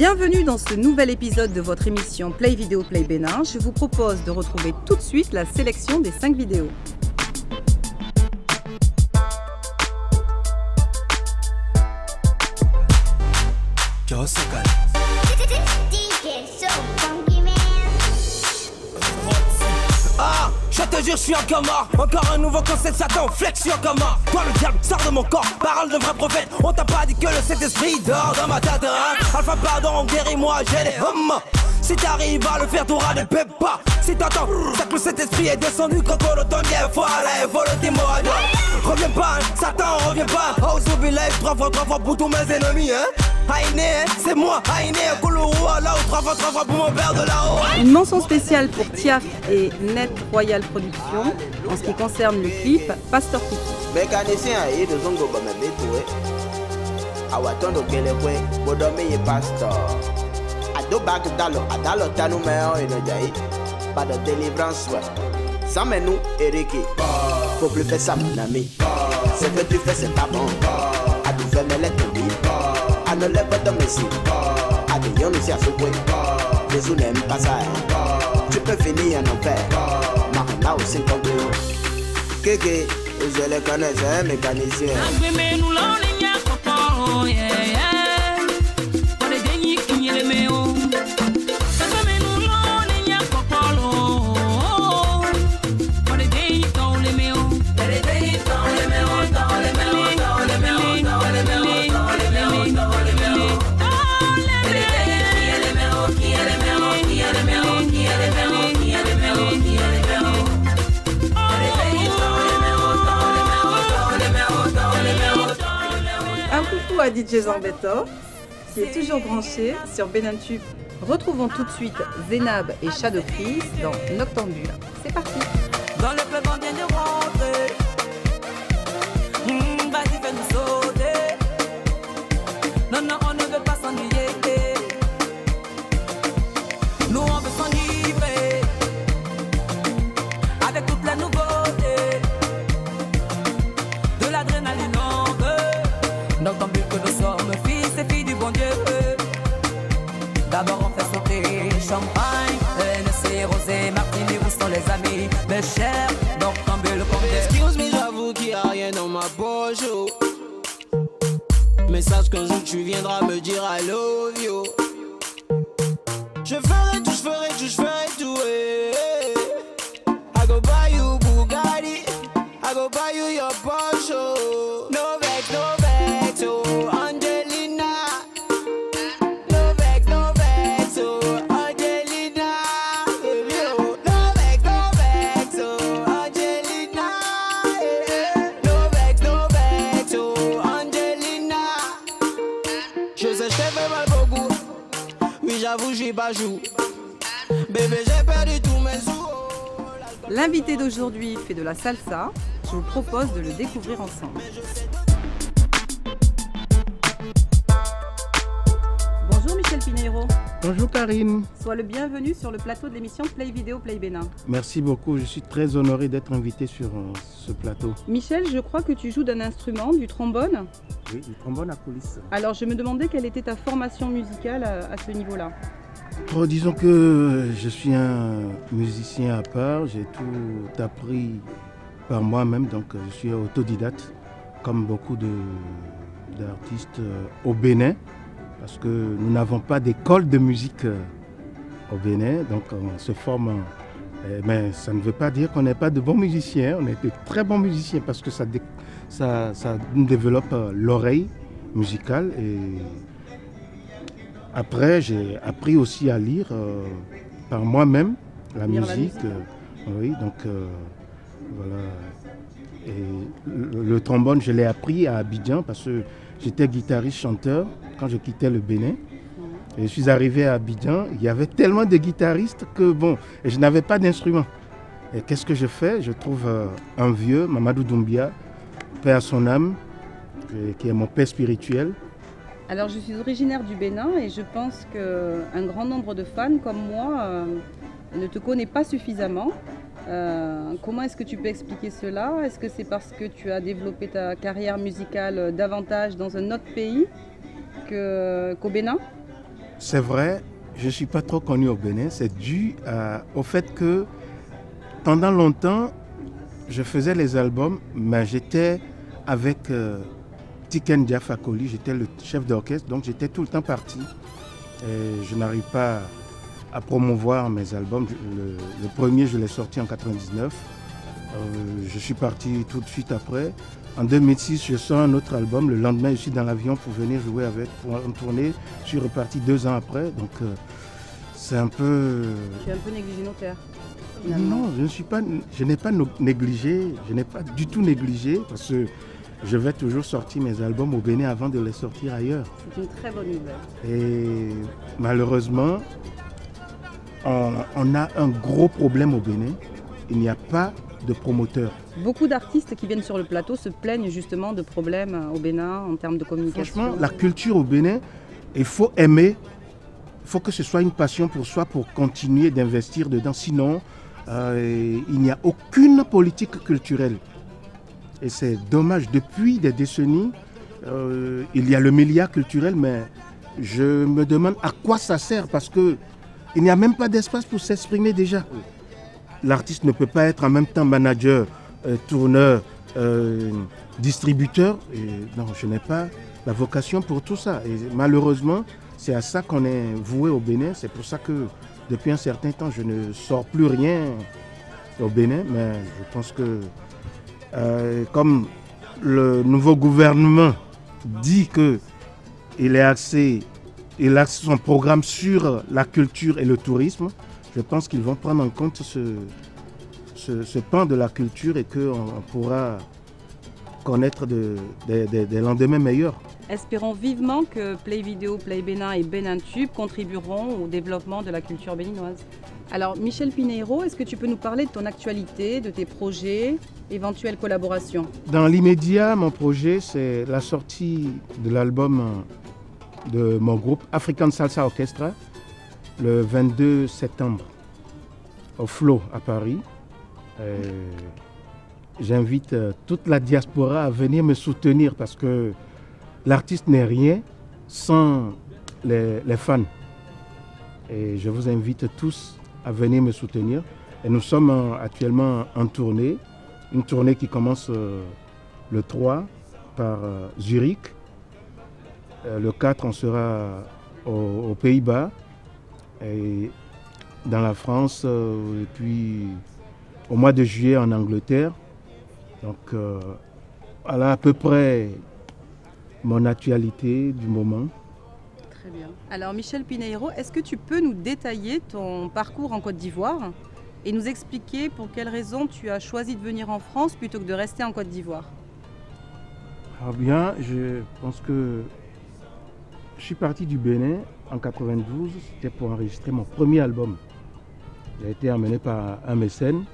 Bienvenue dans ce nouvel épisode de votre émission Play Vidéo Play Bénin. Je vous propose de retrouver tout de suite la sélection des 5 vidéos. Ah, je te jure, je suis encore mort. Encore un nouveau concept, Satan, flex, je suis encore mort. Toi, le diable, sort de mon corps. Parole de vrai prophète. On t'a pas dit que le Saint-Esprit dort dans ma tête, hein? Alpha, pardon, guéris-moi, j'ai les hommes. Si t'arrives à le faire, t'auras des pépas. Si t'entends, c'est que le Saint-Esprit est descendu quand on l'automne vient. Faut aller, faut le témoin. Reviens pas, hein? Satan, reviens pas. Oh, Zubi Life, 3 fois pour tous mes ennemis, hein? Haïné, c'est moi, Haïné, Koulourou, là où 3 fois pour mon père de là-haut. Une mention spéciale pour Tiaf et Net Royal Productions en ce qui concerne le clip Pastor Kitty. Mécanicien et de zongo comme un bétoué. Awaton do kelekwe, bodome ye pastor. Ado bag adalo tanu meo et no jai. Pas de délivrance, ouais. Ça mais nous, Eric. Faut plus faire ça, mon ami. Ce que tu fais, c'est pas bon. A tout fait, mais les tomber. A ne lève pas de messie. A des yon ici à souper. Jésus n'aime pas ça. Tu peux finir en enfer. Marina aussi comme Dieu. Kéké, je les connais, c'est un mécanicien. Un coucou à DJ Zambeto qui est toujours branché sur Benantube. Retrouvons tout de suite Zénab et Shadow Chris dans Noctambule. C'est parti. Dans le club on vient de rentrer. Vas-y fais-nous sauter. Non, non, on ne veut pas s'ennuyer. Nous on veut s'enivrer avec toute la nouveauté. De l'adrénaline on veut. Noctambule que nous sommes, fils et filles du bon Dieu. D'abord on fait sauter champagne, NC, rosé, martini, où sont les amis, mes chers, Noctambule comme des... Excuse me, j'avoue qu'il n'y a rien dans ma poche. Oh. Mais sache qu'un jour tu viendras me dire I love you. Je ferai tout, je ferai tout, je ferai tout. Eh. I go buy you Bugatti, I go buy you your Porsche. Oh. No vex, oh, Angelina. No vex, oh, Angelina. Baby, oh. No vex, oh, Angelina. No vex, oh, Angelina. Je sais, je t'ai fait mal beaucoup. Oui, j'avoue, je suis pas joue. Bébé, j'ai perdu tous mes sous. L'invité d'aujourd'hui fait de la salsa. Je vous propose de le découvrir ensemble. Bonjour Michel Pineiro. Bonjour Karine. Sois le bienvenu sur le plateau de l'émission Play Vidéo Play Bénin. Merci beaucoup, je suis très honoré d'être invité sur ce plateau. Michel, je crois que tu joues d'un instrument, du trombone. Oui, du trombone à coulisses. Alors je me demandais quelle était ta formation musicale à ce niveau-là. Oh, disons que je suis un musicien à part, j'ai tout appris par moi-même, donc je suis autodidacte, comme beaucoup d'artistes au Bénin, parce que nous n'avons pas d'école de musique au Bénin, donc on se forme. Mais ça ne veut pas dire qu'on n'est pas de bons musiciens, on est de très bons musiciens parce que ça nous développe l'oreille musicale. Et après, j'ai appris aussi à lire par moi-même la musique. Oui, donc voilà. Et le trombone, je l'ai appris à Abidjan parce que j'étais guitariste-chanteur quand je quittais le Bénin. Et je suis arrivé à Abidjan, il y avait tellement de guitaristes que bon, et je n'avais pas d'instrument. Et qu'est-ce que je fais? Je trouve un vieux, Mamadou Doumbia, paix à son âme, qui est mon père spirituel. Alors je suis originaire du Bénin et je pense qu'un grand nombre de fans comme moi ne te connaît pas suffisamment. Comment est-ce que tu peux expliquer cela? Est-ce que c'est parce que tu as développé ta carrière musicale davantage dans un autre pays qu'au Bénin? c'est vrai, je ne suis pas trop connu au Bénin. C'est dû au fait que pendant longtemps, je faisais les albums, mais j'étais avec Tiken Jah Fakoly, j'étais le chef d'orchestre, donc j'étais tout le temps parti. Et je n'arrive pas à promouvoir mes albums. Le premier, je l'ai sorti en 99. Je suis parti tout de suite après. En 2006, je sors un autre album. Le lendemain, je suis dans l'avion pour venir jouer pour une tournée. Je suis reparti 2 ans après. Donc, c'est un peu... Tu es un peu négligé nos terres. Non, je n'ai pas négligé. Je n'ai pas du tout négligé parce que je vais toujours sortir mes albums au Bénin avant de les sortir ailleurs. C'est une très bonne nouvelle. Et malheureusement, on a un gros problème au Bénin. Il n'y a pas de promoteurs. Beaucoup d'artistes qui viennent sur le plateau se plaignent justement de problèmes au Bénin en termes de communication. Franchement, la culture au Bénin, il faut aimer. Il faut que ce soit une passion pour soi pour continuer d'investir dedans. Sinon, il n'y a aucune politique culturelle. Et c'est dommage. Depuis des décennies, il y a le milliard culturel, mais je me demande à quoi ça sert parce qu'il n'y a même pas d'espace pour s'exprimer déjà. L'artiste ne peut pas être en même temps manager, tourneur, distributeur. Et non, je n'ai pas la vocation pour tout ça. Et malheureusement, c'est à ça qu'on est voué au Bénin. C'est pour ça que depuis un certain temps, je ne sors plus rien au Bénin. Mais je pense que comme le nouveau gouvernement dit qu'il axe son programme sur la culture et le tourisme, je pense qu'ils vont prendre en compte ce pan de la culture et qu'on pourra connaître des lendemains meilleurs. Espérons vivement que Play Video, Play Bénin et Bénin Tube contribueront au développement de la culture béninoise. Alors Michel Pinheiro, est-ce que tu peux nous parler de ton actualité, de tes projets, éventuelles collaborations? Dans l'immédiat, mon projet, c'est la sortie de l'album de mon groupe African Salsa Orchestra le 22 septembre au Flow à Paris. J'invite toute la diaspora à venir me soutenir parce que l'artiste n'est rien sans les fans. Et je vous invite tous à venir me soutenir. Et nous sommes actuellement en tournée, une tournée qui commence le 3 par Zurich. Le 4, on sera aux Pays-Bas et dans la France, et puis au mois de juillet en Angleterre. Donc voilà à peu près mon actualité du moment. Très bien. Alors Michel Pinheiro, est-ce que tu peux nous détailler ton parcours en Côte d'Ivoire et nous expliquer pour quelles raisons tu as choisi de venir en France plutôt que de rester en Côte d'Ivoire? Ah bien, je pense que je suis parti du Bénin en 92, c'était pour enregistrer mon premier album. J'ai été emmené par un mécène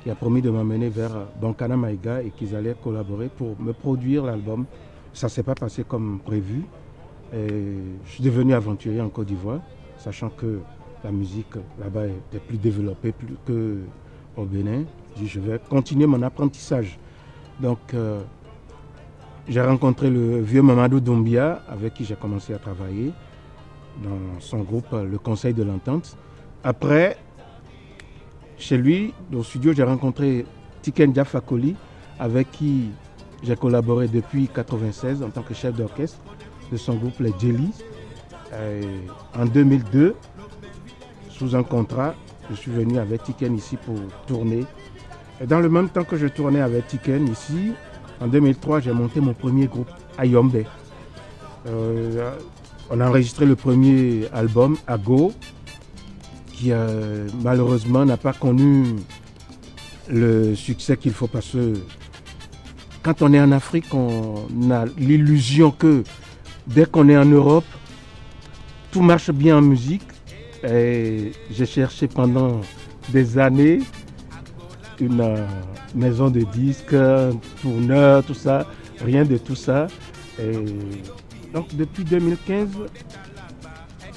qui a promis de m'emmener vers Bankana Maïga et qu'ils allaient collaborer pour me produire l'album. Ça ne s'est pas passé comme prévu. Et je suis devenu aventurier en Côte d'Ivoire, sachant que la musique là-bas était plus développée qu'au Bénin. J'ai dit, je vais continuer mon apprentissage. Donc, j'ai rencontré le vieux Mamadou Doumbia, avec qui j'ai commencé à travailler dans son groupe, le Conseil de l'Entente. Après, chez lui, au studio, j'ai rencontré Tiken Jah Fakoly, avec qui j'ai collaboré depuis 1996 en tant que chef d'orchestre de son groupe Les Jellies. En 2002, sous un contrat, je suis venu avec Tiken ici pour tourner. Et dans le même temps que je tournais avec Tiken ici, en 2003, j'ai monté mon premier groupe, Ayombe. On a enregistré le premier album, Ago, qui malheureusement n'a pas connu le succès qu'il faut parce que quand on est en Afrique, on a l'illusion que dès qu'on est en Europe, tout marche bien en musique. Et j'ai cherché pendant des années une maison de disques, un tourneur, tout ça, rien de tout ça. Et donc depuis 2015,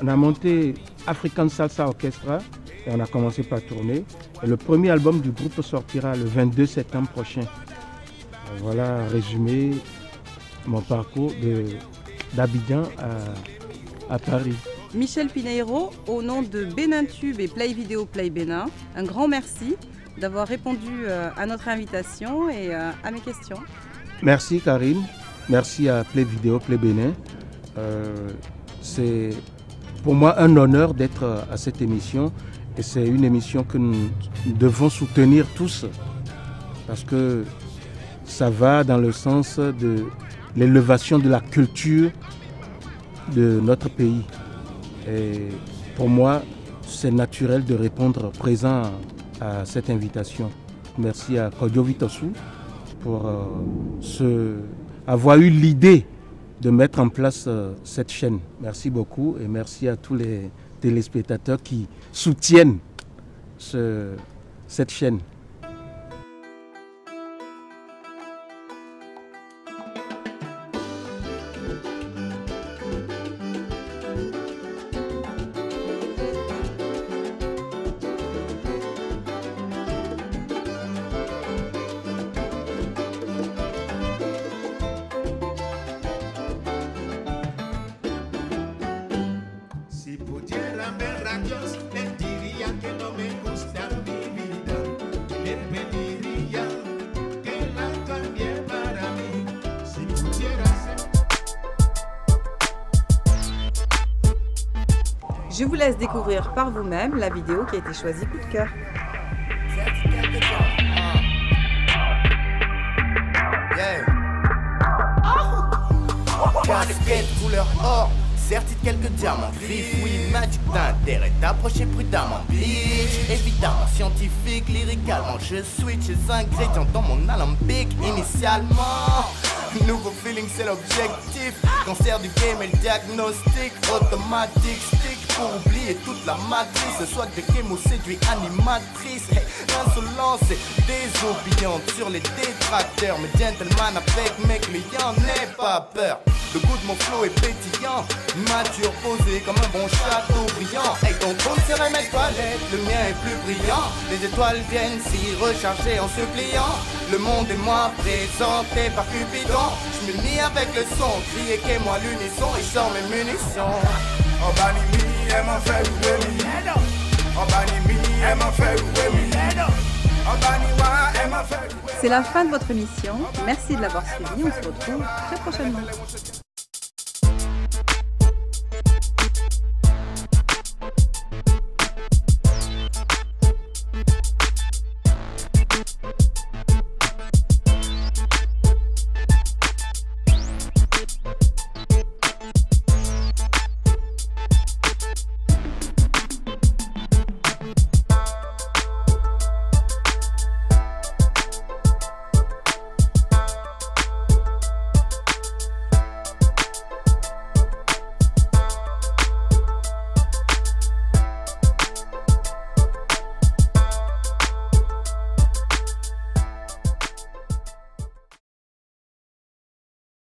on a monté African Salsa Orchestra et on a commencé par tourner. Et le premier album du groupe sortira le 22 septembre prochain. Voilà, résumé mon parcours d'Abidjan à Paris. Michel Pineiro, au nom de Bénin Tube et Play Video Play Bénin, un grand merci d'avoir répondu à notre invitation et à mes questions. Merci Karine, merci à Play Video Play Bénin. C'est pour moi un honneur d'être à cette émission et c'est une émission que nous devons soutenir tous parce que ça va dans le sens de l'élévation de la culture de notre pays. Et pour moi, c'est naturel de répondre présent à cette invitation. Merci à Kodio Vitosu pour avoir eu l'idée de mettre en place cette chaîne. Merci beaucoup et merci à tous les téléspectateurs qui soutiennent cette chaîne. Je vous laisse découvrir par vous-même la vidéo qui a été choisie coup de cœur. Casquette couleur or, serti de quelques diamants. Griffe, oui, magic d'intérêt, t'approcher prudemment. Bleach, évidemment, scientifique, lyricalement. Je switch les ingrédients dans mon alambic initialement. Nouveau feeling, c'est l'objectif. Cancer du game et le diagnostic automatique. Stick pour oublier toute la matrice. Ce soit de Kemo séduit animatrice. Hey, l'insolence est désobéissante sur les détracteurs. Mais gentleman avec mes clients, n'aie pas peur. Le goût de mon flow est pétillant, mature posé comme un bon château brillant. Hey, ton compte serait mes toilettes, le mien est plus brillant. Les étoiles viennent s'y recharger en suppliant. Le monde est moi présenté par Cupidon. Je me nie avec le son, crier qu'est moi l'unisson et sors mes munitions. Oh bani mini, elle m'a fait louer mi. Oh bani mini, elle m'a fait louer mi. Oh bani wa, elle m'a fait louer. C'est la fin de votre émission. Merci de l'avoir suivi. On se retrouve très prochainement.